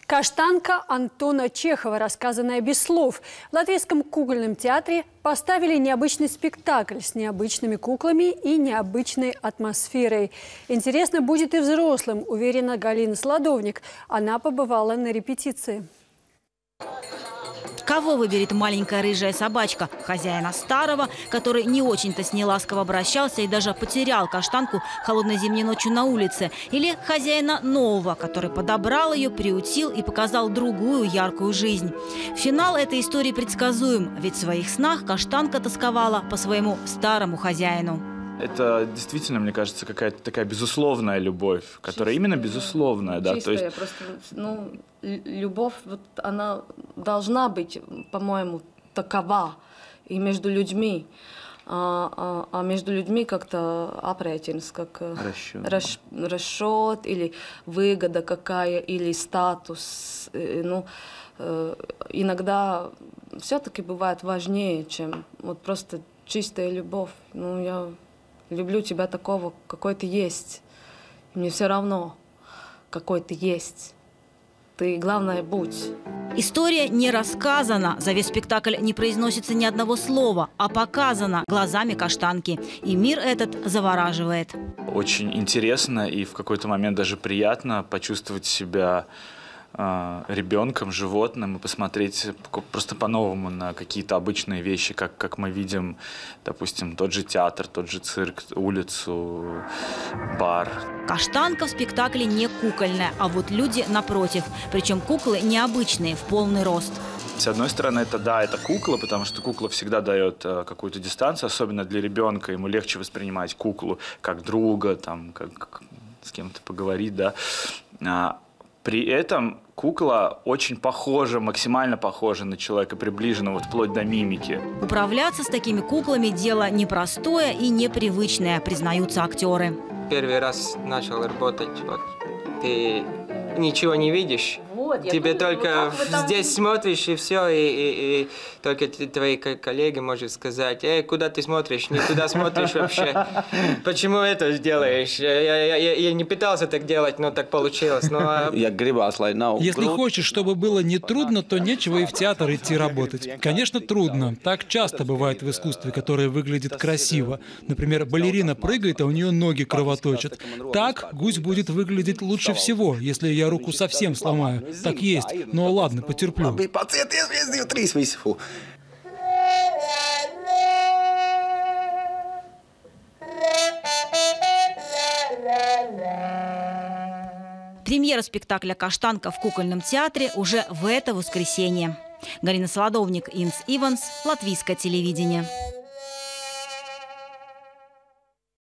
Каштанка Антона Чехова, рассказанная без слов. В Латвийском кукольном театре поставили необычный спектакль с необычными куклами и необычной атмосферой. Интересно будет и взрослым, уверена Галина Сладовник. Она побывала на репетиции. Кого выберет маленькая рыжая собачка? Хозяина старого, который не очень-то с ней ласково обращался и даже потерял каштанку холодной зимней ночью на улице? Или хозяина нового, который подобрал ее, приутил и показал другую яркую жизнь? Финал этой истории предсказуем, ведь в своих снах каштанка тосковала по своему старому хозяину. Это действительно, мне кажется, какая-то такая безусловная любовь, которая именно безусловная. Да, чистая, то есть... просто, любовь, вот, она должна быть, по-моему, такова и между людьми. А между людьми как-то опрейтинс, как расчет или выгода какая, или статус. Иногда все-таки бывает важнее, чем вот просто чистая любовь. Я люблю тебя такого, какой ты есть. Мне все равно, какой ты есть. Ты, главное, будь. История не рассказана. За весь спектакль не произносится ни одного слова, а показана глазами каштанки. И мир этот завораживает. Очень интересно и в какой-то момент даже приятно почувствовать себя ребенком, животным и посмотреть просто по-новому на какие-то обычные вещи, как мы видим, допустим, тот же театр, тот же цирк, улицу, бар. Каштанка в спектакле не кукольная, а вот люди напротив. Причем куклы необычные, в полный рост. С одной стороны, это кукла, потому что кукла всегда дает какую-то дистанцию, особенно для ребенка. Ему легче воспринимать куклу как друга, как с кем-то поговорить, да. При этом кукла очень похожа, максимально похожа на человека, приближенного вплоть до мимики. Управляться с такими куклами – дело непростое и непривычное, признаются актеры. Первый раз начал работать, ты ничего не видишь. Тебе только здесь смотришь и все, и только твои коллеги могут сказать: куда ты смотришь, не туда смотришь вообще. Почему это делаешь? Я не пытался так делать, но так получилось. Если хочешь, чтобы было не трудно, то нечего и в театр идти работать. Конечно, трудно. Так часто бывает в искусстве, которое выглядит красиво. Например, балерина прыгает, а у нее ноги кровоточат. Так гусь будет выглядеть лучше всего, если я руку совсем сломаю. Так есть, но ладно, потерплю. Премьера спектакля «Каштанка» в кукольном театре уже в это воскресенье. Галина Солодовник, Инс Иванс, Латвийское телевидение.